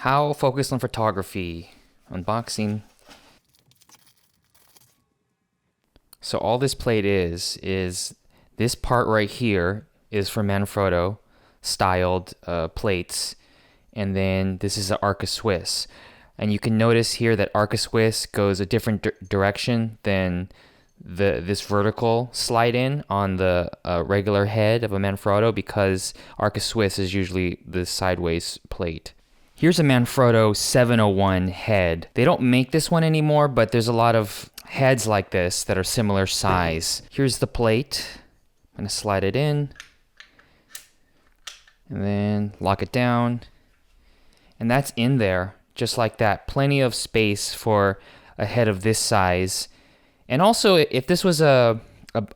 How focus on photography. Unboxing. So all this plate is this part right here is for Manfrotto styled plates. And then this is the Arca-Swiss. And you can notice here that Arca-Swiss goes a different direction than this vertical slide in on the regular head of a Manfrotto, because Arca-Swiss is usually the sideways plate. Here's a Manfrotto 701 head. They don't make this one anymore, but there's a lot of heads like this that are similar size. Here's the plate. I'm gonna slide it in and then lock it down. And that's in there, just like that. Plenty of space for a head of this size. And also, if this was a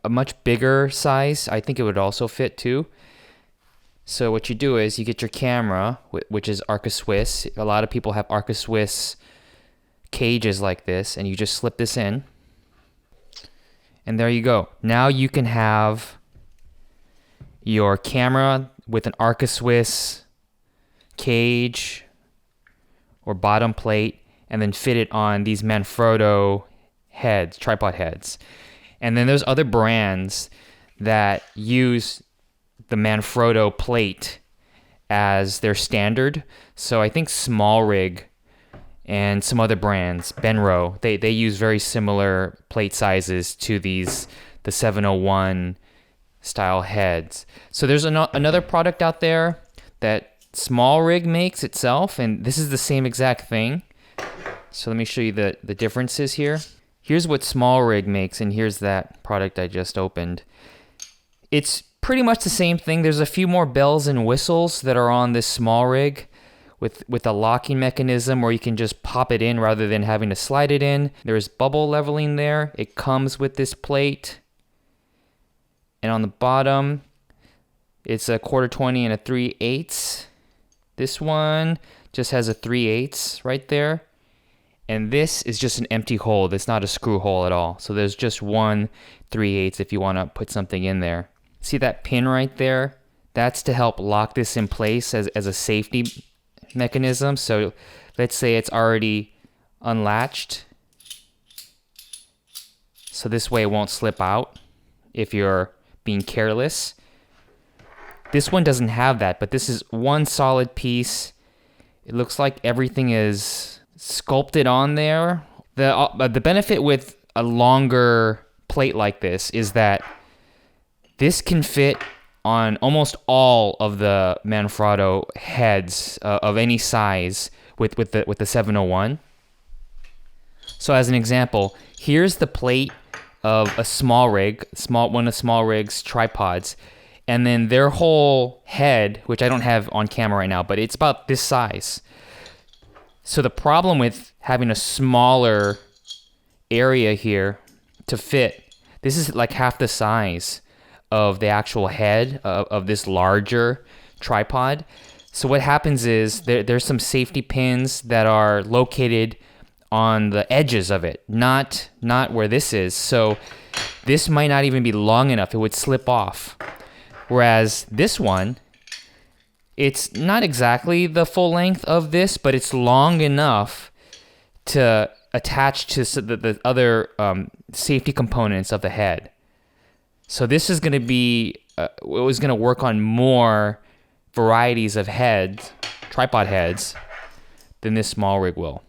much bigger size, I think it would also fit too. So what you do is you get your camera, which is Arca-Swiss. A lot of people have Arca-Swiss cages like this, and you just slip this in. And there you go. Now you can have your camera with an Arca-Swiss cage or bottom plate, and then fit it on these Manfrotto heads, tripod heads. And then there's other brands that use the Manfrotto plate as their standard. So I think Small Rig and some other brands, Benro, they use very similar plate sizes to the 701 style heads. So there's another product out there that Small Rig makes itself, and this is the same exact thing. So let me show you the differences here. Here's what Small Rig makes, and here's that product I just opened. It's pretty much the same thing. There's a few more bells and whistles that are on this Small Rig with a locking mechanism where you can just pop it in rather than having to slide it in. There's bubble leveling there. It comes with this plate. And on the bottom, it's a 1/4-20 and a 3/8. This one just has a 3/8 right there. And this is just an empty hole. It's not a screw hole at all. So there's just one 3/8 if you want to put something in there. See that pin right there? That's to help lock this in place as a safety mechanism. So let's say it's already unlatched. So this way it won't slip out if you're being careless. This one doesn't have that, but this is one solid piece. It looks like everything is sculpted on there. The benefit with a longer plate like this is that this can fit on almost all of the Manfrotto heads of any size with the 701. So as an example, here's the plate of a Small Rig, one of Small Rig's tripods, and then their whole head, which I don't have on camera right now, but it's about this size. So the problem with having a smaller area here to fit, this is like half the size of the actual head of this larger tripod. So what happens is there's some safety pins that are located on the edges of it, not where this is. So this might not even be long enough. It would slip off. Whereas this one, it's not exactly the full length of this, but it's long enough to attach to the other safety components of the head. So this is going to be, it was going to work on more varieties of heads, tripod heads, than this Small Rig will.